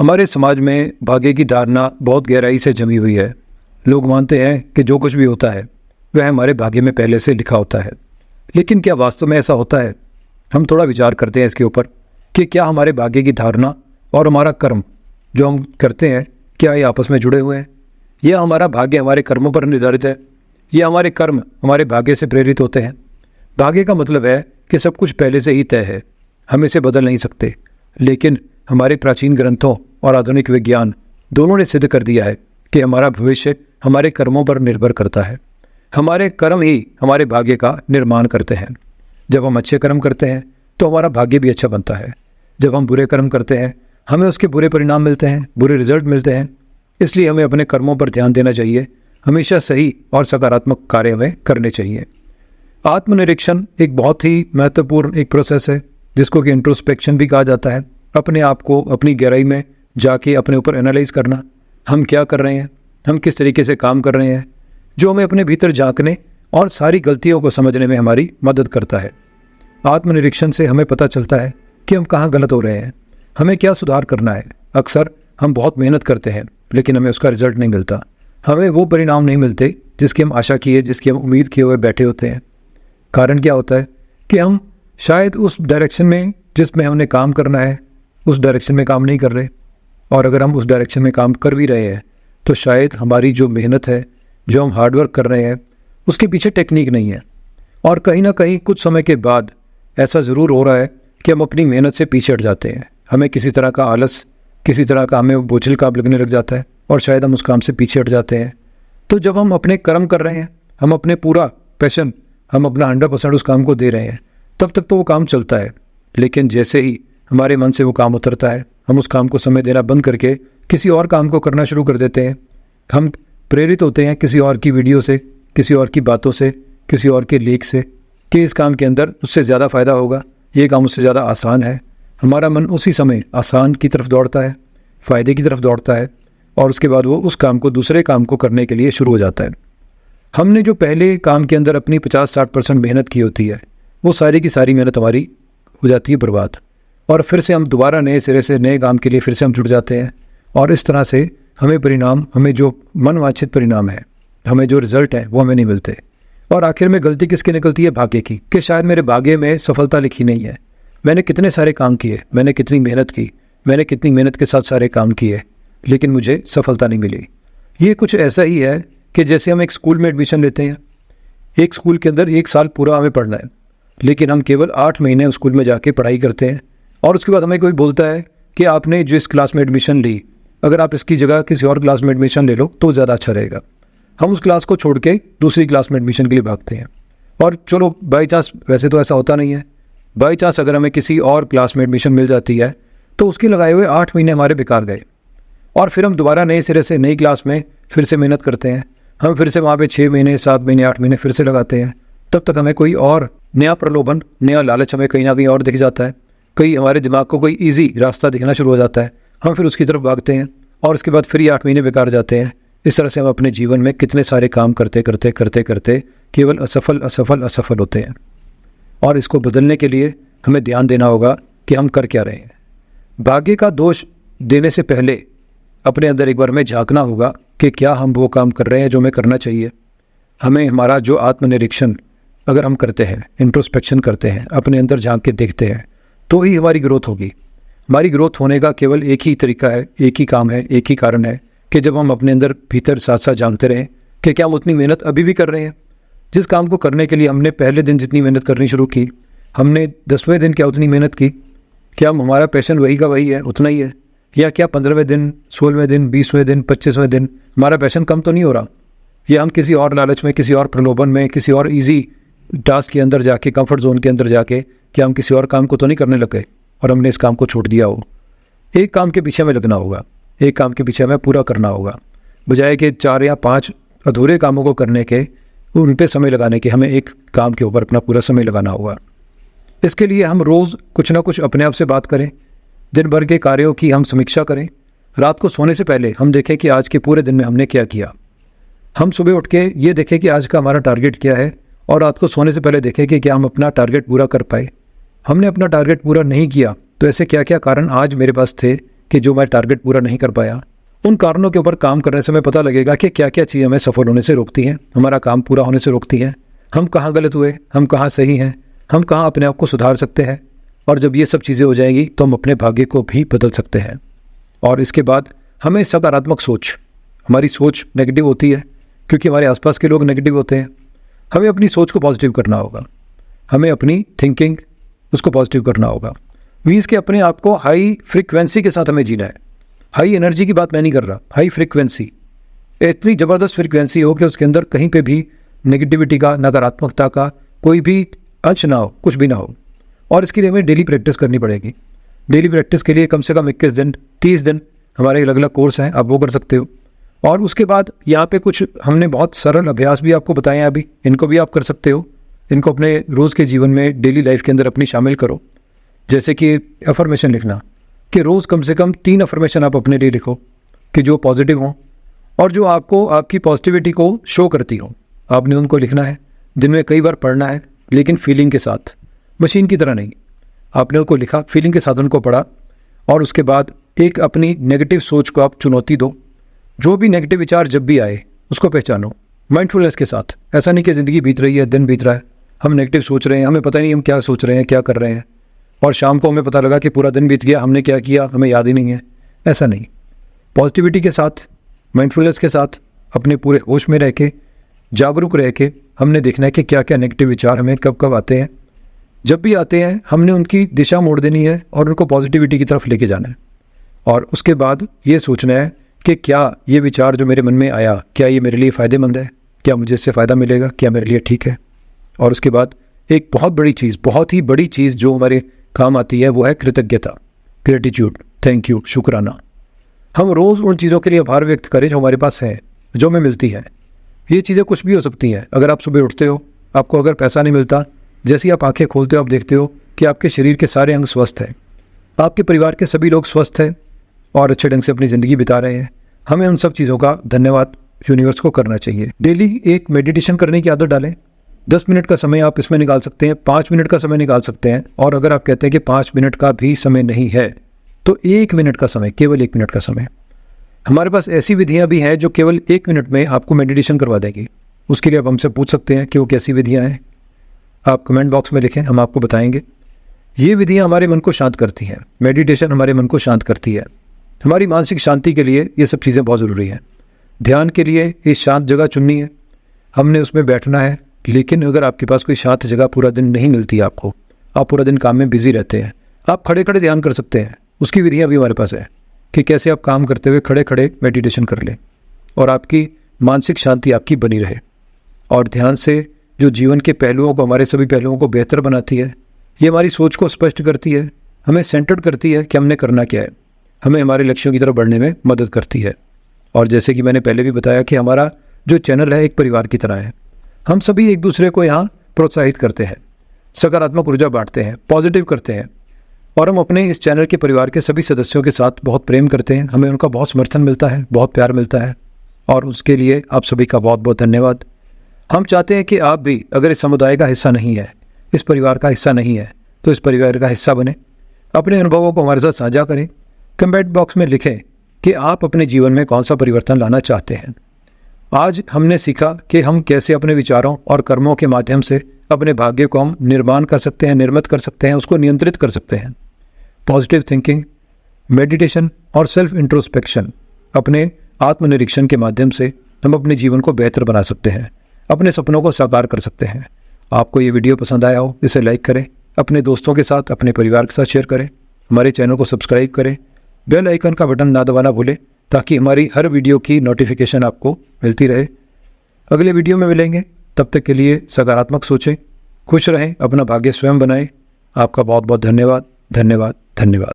हमारे समाज में भाग्य की धारणा बहुत गहराई से जमी हुई है। लोग मानते हैं कि जो कुछ भी होता है वह हमारे भाग्य में पहले से लिखा होता है। लेकिन क्या वास्तव में ऐसा होता है? हम थोड़ा विचार करते हैं इसके ऊपर कि क्या हमारे भाग्य की धारणा और हमारा कर्म जो हम करते हैं, क्या ये आपस में जुड़े हुए हैं? या हमारा भाग्य हमारे कर्मों पर निर्धारित है, या हमारे कर्म हमारे भाग्य से प्रेरित होते हैं? भाग्य का मतलब है कि सब कुछ पहले से ही तय है, हम इसे बदल नहीं सकते। लेकिन हमारे प्राचीन ग्रंथों और आधुनिक विज्ञान दोनों ने सिद्ध कर दिया है कि हमारा भविष्य हमारे कर्मों पर निर्भर करता है। हमारे कर्म ही हमारे भाग्य का निर्माण करते हैं। जब हम अच्छे कर्म करते हैं तो हमारा भाग्य भी अच्छा बनता है। जब हम बुरे कर्म करते हैं हमें उसके बुरे परिणाम मिलते हैं, बुरे रिजल्ट मिलते हैं। इसलिए हमें अपने कर्मों पर ध्यान देना चाहिए। हमेशा सही और सकारात्मक कार्य हमें करने चाहिए। आत्मनिरीक्षण एक बहुत ही महत्वपूर्ण एक प्रोसेस है जिसको कि इंट्रोस्पेक्शन भी कहा जाता है। अपने आप को अपनी गहराई में जाके अपने ऊपर एनालाइज करना, हम क्या कर रहे हैं, हम किस तरीके से काम कर रहे हैं, जो हमें अपने भीतर झांकने और सारी गलतियों को समझने में हमारी मदद करता है। आत्मनिरीक्षण से हमें पता चलता है कि हम कहाँ गलत हो रहे हैं, हमें क्या सुधार करना है। अक्सर हम बहुत मेहनत करते हैं लेकिन हमें उसका रिजल्ट नहीं मिलता, हमें वो परिणाम नहीं मिलते जिसकी हम आशा किए, जिसकी हम उम्मीद किए हुए बैठे होते हैं। कारण क्या होता है कि हम शायद उस डायरेक्शन में जिसमें हमने काम करना है उस डायरेक्शन में काम नहीं कर रहे। और अगर हम उस डायरेक्शन में काम कर भी रहे हैं तो शायद हमारी जो मेहनत है, जो हम हार्डवर्क कर रहे हैं, उसके पीछे टेक्निक नहीं है। और कहीं ना कहीं कुछ समय के बाद ऐसा ज़रूर हो रहा है कि हम अपनी मेहनत से पीछे हट जाते हैं। हमें किसी तरह का आलस, किसी तरह का हमें बोझिल काम लगने लग जाता है और शायद हम उस काम से पीछे हट जाते हैं। तो जब हम अपने कर्म कर रहे हैं, हम अपने पूरा पैशन, हम अपना 100% उस काम को दे रहे हैं, तब तक तो वो काम चलता है। लेकिन जैसे ही हमारे मन से वो काम उतरता है, हम उस काम को समय देना बंद करके किसी और काम को करना शुरू कर देते हैं। हम प्रेरित होते हैं किसी और की वीडियो से, किसी और की बातों से, किसी और के लेख से कि इस काम के अंदर उससे ज़्यादा फ़ायदा होगा, ये काम उससे ज़्यादा आसान है। हमारा मन उसी समय आसान की तरफ दौड़ता है, फ़ायदे की तरफ दौड़ता है और उसके बाद वो उस काम को, दूसरे काम को करने के लिए शुरू हो जाता है। हमने जो पहले काम के अंदर अपनी 50-60% मेहनत की होती है, वो सारी की सारी मेहनत हमारी हो जाती है बर्बाद। और फिर से हम दोबारा नए सिरे से नए काम के लिए फिर से हम जुट जाते हैं। और इस तरह से हमें परिणाम, हमें जो मनवांछित परिणाम है, हमें जो रिज़ल्ट है वो हमें नहीं मिलते। और आखिर में गलती किसकी निकलती है? भाग्य की, कि शायद मेरे भाग्य में सफलता लिखी नहीं है। मैंने कितने सारे काम किए, मैंने कितनी मेहनत की, मैंने कितनी मेहनत के साथ सारे काम किए, लेकिन मुझे सफलता नहीं मिली। ये कुछ ऐसा ही है कि जैसे हम एक स्कूल में एडमिशन लेते हैं, एक स्कूल के अंदर 1 साल पूरा हमें पढ़ना है, लेकिन हम केवल 8 महीने उस स्कूल में जाके पढ़ाई करते हैं। और उसके बाद हमें कोई बोलता है कि आपने जिस क्लास में एडमिशन ली, अगर आप इसकी जगह किसी और क्लास में एडमिशन ले लो तो ज़्यादा अच्छा रहेगा। हम उस क्लास को छोड़ के दूसरी क्लास में एडमिशन के लिए भागते हैं। और चलो बाई चांस, वैसे तो ऐसा होता नहीं है, बाई चांस अगर हमें किसी और क्लास में एडमिशन मिल जाती है तो उसके लगाए हुए 8 महीने हमारे बेकार गए। और फिर हम दोबारा नए सिरे से नई क्लास में फिर से मेहनत करते हैं। हम फिर से वहाँ पे 6 महीने, 7 महीने, 8 महीने फिर से लगाते हैं। तब तक हमें कोई और नया प्रलोभन, नया लालच हमें कहीं ना कहीं और दिख जाता है। कहीं हमारे दिमाग को कोई ईजी रास्ता दिखना शुरू हो जाता है, हम फिर उसकी तरफ भागते हैं और उसके बाद फिर ये 8 महीने बेकार जाते हैं। इस तरह से हम अपने जीवन में कितने सारे काम करते करते करते करते केवल असफल होते हैं। और इसको बदलने के लिए हमें ध्यान देना होगा कि हम कर क्या रहे हैं। भाग्य का दोष देने से पहले अपने अंदर एक बार हमें झांकना होगा कि क्या हम वो काम कर रहे हैं जो हमें करना चाहिए। हमें हमारा जो आत्मनिरीक्षण अगर हम करते हैं, इंट्रोस्पेक्शन करते हैं, अपने अंदर झांक के देखते हैं, तो ही हमारी ग्रोथ होगी। हमारी ग्रोथ होने का केवल एक ही तरीका है, एक ही काम है, एक ही कारण है कि जब हम अपने अंदर भीतर साथ साथ जानते रहें कि क्या हम उतनी मेहनत अभी भी कर रहे हैं। जिस काम को करने के लिए हमने पहले दिन जितनी मेहनत करनी शुरू की, हमने 10वें दिन क्या उतनी मेहनत की? क्या हमारा पैशन वही का वही है, उतना ही है? या क्या 15वें दिन, 16वें दिन, 20वें दिन, 25वें दिन हमारा पैशन कम तो नहीं हो रहा? या हम किसी और लालच में, किसी और प्रलोभन में, किसी और ईजी टास्क के अंदर जाके, कंफर्ट जोन के अंदर जाके क्या हम किसी और काम को तो नहीं करने लगे और हमने इस काम को छोड़ दिया हो? एक काम के पीछे हमें लगना होगा, एक काम के पीछे हमें पूरा करना होगा, बजाय कि 4 या 5 अधूरे कामों को करने के, उन पे समय लगाने के, हमें एक काम के ऊपर अपना पूरा समय लगाना होगा। इसके लिए हम रोज़ कुछ ना कुछ अपने आप से बात करें, दिन भर के कार्यों की हम समीक्षा करें। रात को सोने से पहले हम देखें कि आज के पूरे दिन में हमने क्या किया। हम सुबह उठ के ये देखें कि आज का हमारा टारगेट क्या है और रात को सोने से पहले देखें कि क्या हम अपना टारगेट पूरा कर पाए। हमने अपना टारगेट पूरा नहीं किया तो ऐसे क्या क्या कारण आज मेरे पास थे कि जो मैं टारगेट पूरा नहीं कर पाया, उन कारणों के ऊपर काम करने से हमें पता लगेगा कि क्या क्या चीज़ें हमें सफल होने से रोकती हैं, हमारा काम पूरा होने से रोकती हैं, हम कहाँ गलत हुए, हम कहाँ सही हैं, हम कहाँ अपने आप को सुधार सकते हैं। और जब ये सब चीज़ें हो जाएंगी तो हम अपने भाग्य को भी बदल सकते हैं। और इसके बाद हमें सकारात्मक सोच, हमारी सोच नेगेटिव होती है क्योंकि हमारे आसपास के लोग नेगेटिव होते हैं, हमें अपनी सोच को पॉजिटिव करना होगा, हमें अपनी थिंकिंग उसको पॉजिटिव करना होगा। मीन्स कि अपने आप को हाई फ्रिक्वेंसी के साथ हमें जीना है। हाई एनर्जी की बात मैं नहीं कर रहा, हाई फ्रिक्वेंसी, इतनी ज़बरदस्त फ्रिक्वेंसी हो कि उसके अंदर कहीं पे भी नेगेटिविटी का, नकारात्मकता का कोई भी अंश ना हो, कुछ भी ना हो। और इसके लिए हमें डेली प्रैक्टिस करनी पड़ेगी। डेली प्रैक्टिस के लिए कम से कम 21 दिन, 30 दिन हमारे अलग अलग कोर्स हैं, आप वो कर सकते हो। और उसके बाद यहाँ पे कुछ हमने बहुत सरल अभ्यास भी आपको बताए हैं अभी, इनको भी आप कर सकते हो। इनको अपने रोज़ के जीवन में, डेली लाइफ के अंदर अपनी शामिल करो। जैसे कि अफर्मेशन लिखना, कि रोज़ कम से कम 3 अफर्मेशन आप अपने लिए लिखो कि जो पॉजिटिव हों और जो आपको आपकी पॉजिटिविटी को शो करती हो। आपने उनको लिखना है, दिन में कई बार पढ़ना है, लेकिन फीलिंग के साथ, मशीन की तरह नहीं। आपने उनको लिखा, फीलिंग के साथ उनको पढ़ा, और उसके बाद एक अपनी नेगेटिव सोच को आप चुनौती दो। जो भी नेगेटिव विचार जब भी आए उसको पहचानो माइंडफुलनेस के साथ। ऐसा नहीं कि ज़िंदगी बीत रही है, दिन बीत रहा है, हम नेगेटिव सोच रहे हैं, हमें पता नहीं हम क्या सोच रहे हैं, क्या कर रहे हैं, और शाम को हमें पता लगा कि पूरा दिन बीत गया, हमने क्या किया हमें याद ही नहीं है। ऐसा नहीं, पॉजिटिविटी के साथ, माइंडफुलनेस के साथ, अपने पूरे होश में रह के, जागरूक रह के हमने देखना है कि क्या क्या नेगेटिव विचार हमें कब कब आते हैं। जब भी आते हैं हमने उनकी दिशा मोड़ देनी है और उनको पॉजिटिविटी की तरफ लेके जाना है। और उसके बाद ये सोचना है कि क्या ये विचार जो मेरे मन में आया, क्या ये मेरे लिए फ़ायदेमंद है, क्या मुझे इससे फ़ायदा मिलेगा, क्या मेरे लिए ठीक है। और उसके बाद एक बहुत बड़ी चीज़, बहुत ही बड़ी चीज़ जो हमारे काम आती है वो है कृतज्ञता, ग्रेटिट्यूड, थैंक यू, शुक्राना। हम रोज़ उन चीज़ों के लिए आभार व्यक्त करें जो हमारे पास है, जो हमें मिलती है। ये चीज़ें कुछ भी हो सकती हैं। अगर आप सुबह उठते हो, आपको अगर पैसा नहीं मिलता, जैसे ही आप आंखें खोलते हो आप देखते हो कि आपके शरीर के सारे अंग स्वस्थ हैं, आपके परिवार के सभी लोग स्वस्थ हैं और अच्छे ढंग से अपनी ज़िंदगी बिता रहे हैं। हमें उन सब चीज़ों का धन्यवाद यूनिवर्स को करना चाहिए। डेली एक मेडिटेशन करने की आदत डालें। 10 मिनट का समय आप इसमें निकाल सकते हैं, 5 मिनट का समय निकाल सकते हैं। और अगर आप कहते हैं कि 5 मिनट का भी समय नहीं है तो 1 मिनट का समय, केवल 1 मिनट का समय। हमारे पास ऐसी विधियाँ भी हैं जो केवल 1 मिनट में आपको मेडिटेशन करवा देंगी। उसके लिए आप हमसे पूछ सकते हैं कि वो कैसी विधियाँ हैं। आप कमेंट बॉक्स में लिखें, हम आपको बताएंगे। ये विधियाँ हमारे मन को शांत करती हैं। मेडिटेशन हमारे मन को शांत करती है। हमारी मानसिक शांति के लिए ये सब चीज़ें बहुत ज़रूरी हैं। ध्यान के लिए एक शांत जगह चुननी है, हमने उसमें बैठना है। लेकिन अगर आपके पास कोई शांत जगह पूरा दिन नहीं मिलती आपको, आप पूरा दिन काम में बिजी रहते हैं, आप खड़े खड़े ध्यान कर सकते हैं। उसकी विधियाँ भी हमारे पास है कि कैसे आप काम करते हुए खड़े खड़े मेडिटेशन कर लें और आपकी मानसिक शांति आपकी बनी रहे। और ध्यान से जो जीवन के पहलुओं को, हमारे सभी पहलुओं को बेहतर बनाती है। ये हमारी सोच को स्पष्ट करती है, हमें सेंटर्ड करती है कि हमने करना क्या है, हमें हमारे लक्ष्यों की तरफ बढ़ने में मदद करती है। और जैसे कि मैंने पहले भी बताया कि हमारा जो चैनल है एक परिवार की तरह है। हम सभी एक दूसरे को यहाँ प्रोत्साहित करते हैं, सकारात्मक ऊर्जा बांटते हैं, पॉजिटिव करते हैं। और हम अपने इस चैनल के परिवार के सभी सदस्यों के साथ बहुत प्रेम करते हैं, हमें उनका बहुत समर्थन मिलता है, बहुत प्यार मिलता है। और उसके लिए आप सभी का बहुत बहुत धन्यवाद। हम चाहते हैं कि आप भी अगर इस समुदाय का हिस्सा नहीं है, इस परिवार का हिस्सा नहीं है, तो इस परिवार का हिस्सा बने। अपने अनुभवों को हमारे साथ साझा करें। कमेंट बॉक्स में लिखें कि आप अपने जीवन में कौन सा परिवर्तन लाना चाहते हैं। आज हमने सीखा कि हम कैसे अपने विचारों और कर्मों के माध्यम से अपने भाग्य को हम निर्माण कर सकते हैं, निर्मित कर सकते हैं, उसको नियंत्रित कर सकते हैं। पॉजिटिव थिंकिंग, मेडिटेशन और सेल्फ इंट्रोस्पेक्शन, अपने आत्मनिरीक्षण के माध्यम से हम अपने जीवन को बेहतर बना सकते हैं, अपने सपनों को साकार कर सकते हैं। आपको ये वीडियो पसंद आया हो, इसे लाइक करें, अपने दोस्तों के साथ, अपने परिवार के साथ शेयर करें, हमारे चैनल को सब्सक्राइब करें, बेल आइकन का बटन ना दबाना भूलें ताकि हमारी हर वीडियो की नोटिफिकेशन आपको मिलती रहे। अगले वीडियो में मिलेंगे, तब तक के लिए सकारात्मक सोचें, खुश रहें, अपना भाग्य स्वयं बनाएं। आपका बहुत बहुत धन्यवाद, धन्यवाद, धन्यवाद।